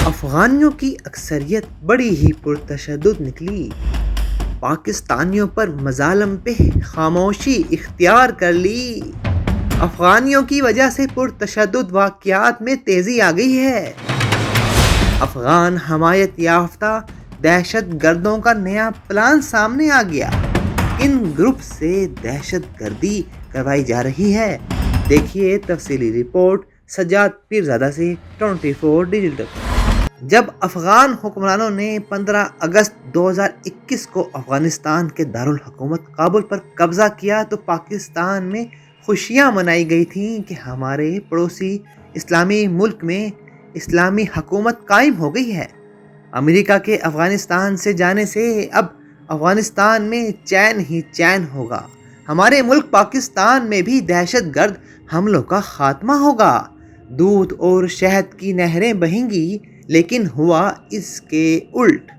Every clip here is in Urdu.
افغانیوں کی اکثریت بڑی ہی پرتشدد نکلی۔ پاکستانیوں پر مظالم پہ خاموشی اختیار کر لی۔ افغانیوں کی وجہ سے پرتشدد واقعات میں تیزی آ گئی ہے۔ افغان حمایت یافتہ دہشت گردوں کا نیا پلان سامنے آ گیا۔ ان گروپ سے دہشت گردی کروائی جا رہی ہے۔ دیکھیے تفصیلی رپورٹ سجاد پیرزادہ سے 24 ڈیجیٹل۔ جب افغان حکمرانوں نے 15 اگست 2021 کو افغانستان کے دارالحکومت کابل پر قبضہ کیا تو پاکستان میں خوشیاں منائی گئی تھیں کہ ہمارے پڑوسی اسلامی ملک میں اسلامی حکومت قائم ہو گئی ہے۔ امریکہ کے افغانستان سے جانے سے اب افغانستان میں چین ہی چین ہوگا۔ ہمارے ملک پاکستان میں بھی دہشت گرد حملوں کا خاتمہ ہوگا۔ دودھ اور شہد کی نہریں بہیں گی، لیکن ہوا اس کے الٹ۔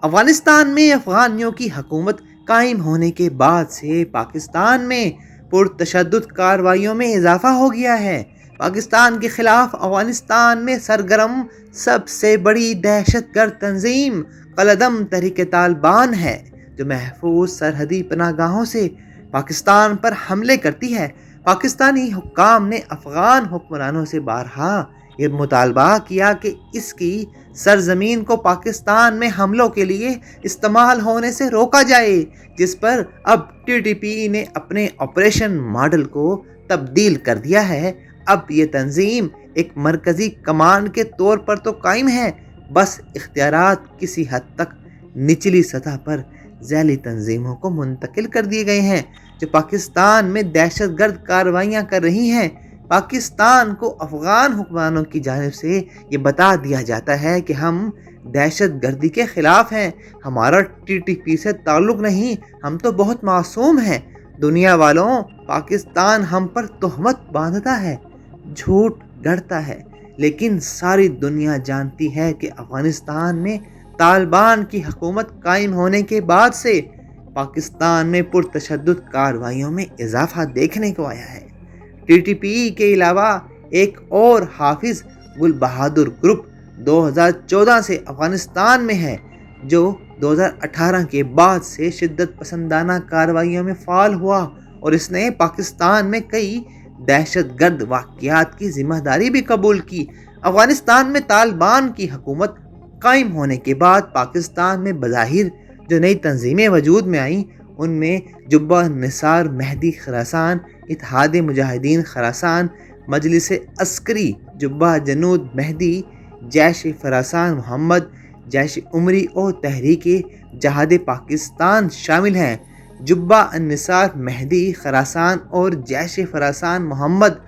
افغانستان میں افغانیوں کی حکومت قائم ہونے کے بعد سے پاکستان میں پرتشدد کارروائیوں میں اضافہ ہو گیا ہے۔ پاکستان کے خلاف افغانستان میں سرگرم سب سے بڑی دہشت گرد تنظیم کالعدم تحریک طالبان ہے، جو محفوظ سرحدی پناہ گاہوں سے پاکستان پر حملے کرتی ہے۔ پاکستانی حکام نے افغان حکمرانوں سے بارہا یہ مطالبہ کیا کہ اس کی سرزمین کو پاکستان میں حملوں کے لیے استعمال ہونے سے روکا جائے، جس پر اب TTP نے اپنے آپریشن ماڈل کو تبدیل کر دیا ہے۔ اب یہ تنظیم ایک مرکزی کمانڈ کے طور پر تو قائم ہے، بس اختیارات کسی حد تک نچلی سطح پر ذیلی تنظیموں کو منتقل کر دیے گئے ہیں، جو پاکستان میں دہشت گرد کارروائیاں کر رہی ہیں۔ پاکستان کو افغان حکمرانوں کی جانب سے یہ بتا دیا جاتا ہے کہ ہم دہشت گردی کے خلاف ہیں، ہمارا TTP سے تعلق نہیں، ہم تو بہت معصوم ہیں۔ دنیا والوں، پاکستان ہم پر تہمت باندھتا ہے، جھوٹ گڑھتا ہے، لیکن ساری دنیا جانتی ہے کہ افغانستان میں طالبان کی حکومت قائم ہونے کے بعد سے پاکستان میں پرتشدد کارروائیوں میں اضافہ دیکھنے کو آیا ہے۔ TTP کے علاوہ ایک اور حافظ گل بہادر گروپ 2014 سے افغانستان میں ہے، جو 2018 کے بعد سے شدت پسندانہ کارروائیوں میں فعال ہوا، اور اس نے پاکستان میں کئی دہشت گرد واقعات کی ذمہ داری بھی قبول کی۔ افغانستان میں طالبان کی حکومت قائم ہونے کے بعد پاکستان میں بظاہر جو نئی تنظیمیں وجود میں آئیں، ان میں جبہ النصار مہدی خراسان، اتحاد مجاہدین خراسان، مجلس عسکری جبہ جنود مہدی، جیش خراسان محمد، جیش عمری اور تحریک جہاد پاکستان شامل ہیں۔ جبہ النصار مہدی خراسان اور جیش خراسان محمد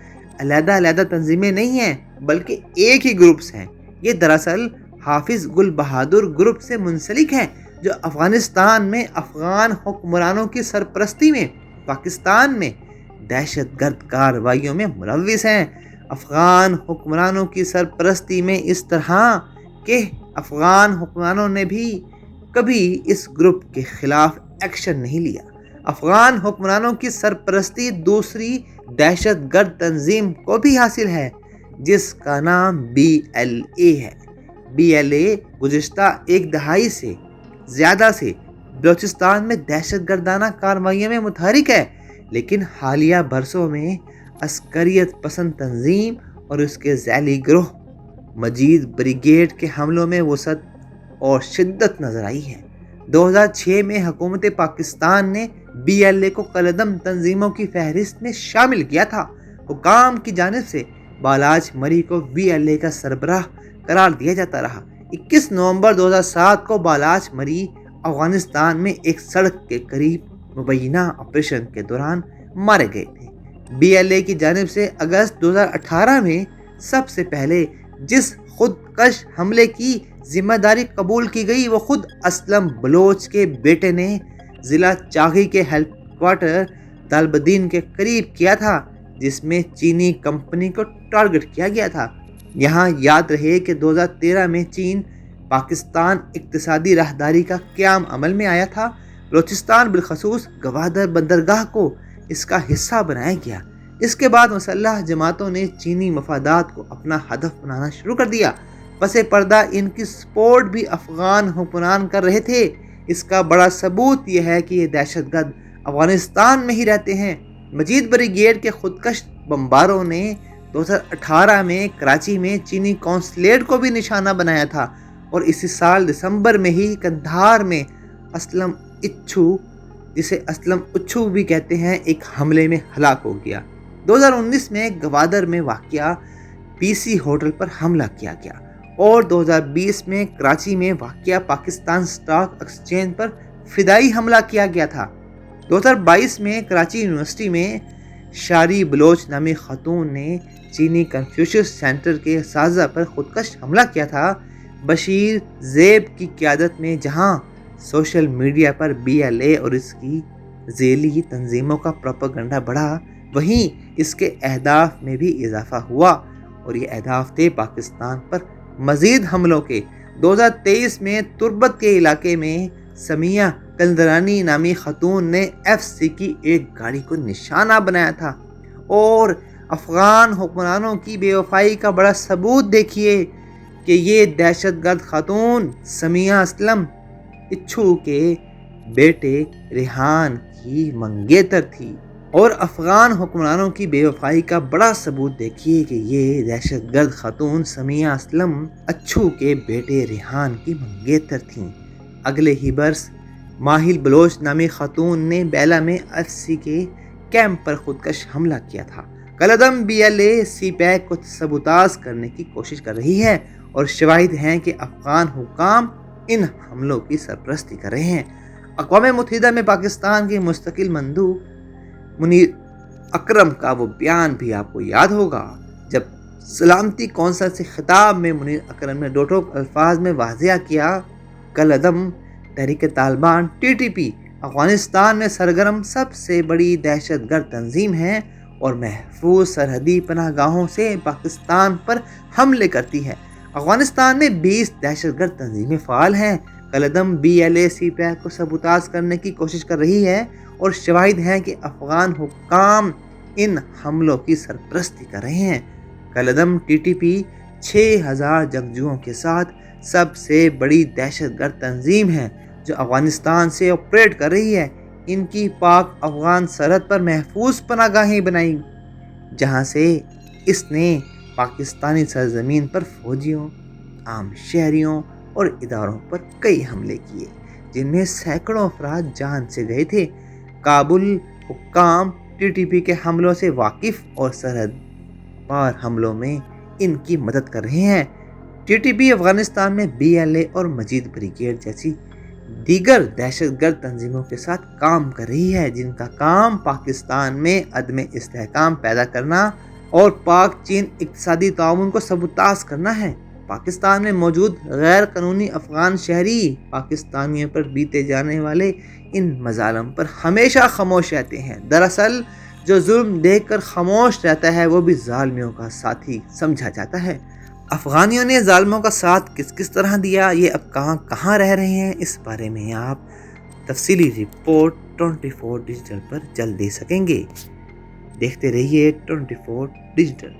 علیحدہ علیحدہ تنظیمیں نہیں ہیں، بلکہ ایک ہی گروپس ہیں۔ یہ دراصل حافظ گل بہادر گروپ سے منسلک ہیں، جو افغانستان میں افغان حکمرانوں کی سرپرستی میں پاکستان میں دہشت گرد کارروائیوں میں ملوث ہیں۔ افغان حکمرانوں کی سرپرستی میں اس طرح کہ افغان حکمرانوں نے بھی کبھی اس گروپ کے خلاف ایکشن نہیں لیا۔ افغان حکمرانوں کی سرپرستی دوسری دہشت گرد تنظیم کو بھی حاصل ہے، جس کا نام BLA ہے۔ BLA گزشتہ ایک دہائی سے زیادہ سے بلوچستان میں دہشت گردانہ کارروائیوں میں متحرک ہے، لیکن حالیہ برسوں میں عسکریت پسند تنظیم اور اس کے ذیلی گروہ مجید بریگیڈ کے حملوں میں وسعت اور شدت نظر آئی ہے۔ 2006 میں حکومت پاکستان نے BLA کو کالعدم تنظیموں کی فہرست میں شامل کیا تھا۔ حکام کی جانب سے بالاچ مری کو BLA کا سربراہ قرار دیا جاتا رہا۔ 21 نومبر 2007 کو بالاچ مری افغانستان میں ایک سڑک کے قریب مبینہ آپریشن کے دوران مارے گئے تھے۔ BLA کی جانب سے اگست 2018 میں سب سے پہلے جس خود کش حملے کی ذمہ داری قبول کی گئی، وہ خود اسلم بلوچ کے بیٹے نے ضلع چاغی کے ہیڈ کوارٹر دالبدین کے قریب کیا تھا، جس میں چینی کمپنی کو ٹارگٹ کیا گیا تھا۔ یہاں یاد رہے کہ 2013 میں چین پاکستان اقتصادی راہداری کا قیام عمل میں آیا تھا۔ بلوچستان بالخصوص گوادر بندرگاہ کو اس کا حصہ بنایا گیا۔ اس کے بعد مسلح جماعتوں نے چینی مفادات کو اپنا ہدف بنانا شروع کر دیا۔ پس پردہ ان کی سپورٹ بھی افغان حکمران کر رہے تھے۔ اس کا بڑا ثبوت یہ ہے کہ یہ دہشت گرد افغانستان میں ہی رہتے ہیں۔ مجید بریگیڈ کے خودکش بمباروں نے 2018 میں کراچی میں چینی قونصلیٹ کو بھی نشانہ بنایا تھا اور اسی سال دسمبر میں ہی قندھار میں اسلم اچھو، جسے اسلم اچھو بھی کہتے ہیں، ایک حملے میں ہلاک ہو گیا۔ 2019 میں گوادر میں واقع پی سی ہوٹل پر حملہ کیا گیا اور 2020 میں کراچی میں واقع پاکستان سٹاک ایکسچینج پر فدائی حملہ کیا گیا تھا۔ 2022 میں کراچی یونیورسٹی میں شاری بلوچ نامی خاتون نے چینی کنفیوشس سینٹر کے اساتذہ پر خودکش حملہ کیا تھا۔ بشیر زیب کی قیادت میں جہاں سوشل میڈیا پر BLA اور اس کی ذیلی تنظیموں کا پروپیگنڈا بڑھا، وہیں اس کے اہداف میں بھی اضافہ ہوا اور یہ اہداف تھے پاکستان پر مزید حملوں کے۔ 2023 میں تربت کے علاقے میں سمیہ کلدرانی نامی خاتون نے FC کی ایک گاڑی کو نشانہ بنایا تھا اور افغان حکمرانوں کی بے وفائی کا بڑا ثبوت دیکھیے کہ یہ دہشت گرد خاتون سمیہ اسلم اچھو کے بیٹے ریحان کی منگیتر تھی، اور افغان حکمرانوں کی بے وفائی کا بڑا ثبوت دیکھیے کہ یہ دہشت گرد خاتون سمیہ اسلم اچھو کے بیٹے ریحان کی منگیتر تھیں۔ اگلے ہی برس ماہل بلوچ نامی خاتون نے بیلا میں FC کے کیمپ پر خودکش حملہ کیا تھا۔ کالعدم BLA CPAC کو سبوتاژ کرنے کی کوشش کر رہی ہے اور شواہد ہیں کہ افغان حکام ان حملوں کی سرپرستی کر رہے ہیں۔ اقوام متحدہ میں پاکستان کے مستقل مندوب منیر اکرم کا وہ بیان بھی آپ کو یاد ہوگا جب سلامتی کونسل سے خطاب میں منیر اکرم نے دو ٹوک الفاظ میں واضح کیا، کالعدم تحریک طالبان TTP افغانستان میں سرگرم سب سے بڑی دہشت گرد تنظیم ہے اور محفوظ سرحدی پناہ گاہوں سے پاکستان پر حملے کرتی ہے۔ افغانستان میں 20 دہشت گرد تنظیمیں فعال ہیں۔ کالعدم BLA CPAC کو سبوتاژ کرنے کی کوشش کر رہی ہے اور شواہد ہیں کہ افغان حکام ان حملوں کی سرپرستی کر رہے ہیں۔ کالعدم TTP 6000 جنگجوؤں کے ساتھ سب سے بڑی دہشت گرد تنظیم ہے جو افغانستان سے آپریٹ کر رہی ہے۔ ان کی پاک افغان سرحد پر محفوظ پناہ گاہیں بنائی جہاں سے اس نے پاکستانی سرزمین پر فوجیوں، عام شہریوں اور اداروں پر کئی حملے کیے جن میں سینکڑوں افراد جان سے گئے تھے۔ کابل حکام TTP کے حملوں سے واقف اور سرحد پار حملوں میں ان کی مدد کر رہے ہیں۔ TTP افغانستان میں BLA اور مجید بریگیڈ جیسی دیگر دہشت گرد تنظیموں کے ساتھ کام کر رہی ہے جن کا کام پاکستان میں عدم استحکام پیدا کرنا اور پاک چین اقتصادی تعاون کو سبوتاژ کرنا ہے۔ پاکستان میں موجود غیر قانونی افغان شہری پاکستانیوں پر بیتے جانے والے ان مظالم پر ہمیشہ خاموش رہتے ہیں۔ دراصل جو ظلم دیکھ کر خاموش رہتا ہے وہ بھی ظالموں کا ساتھی سمجھا جاتا ہے۔ افغانیوں نے ظالموں کا ساتھ کس طرح دیا، یہ اب کہاں رہ رہے ہیں، اس بارے میں آپ تفصیلی رپورٹ 24 ڈیجیٹل پر جلد دے سکیں گے۔ دیکھتے رہیے 24 ڈیجیٹل۔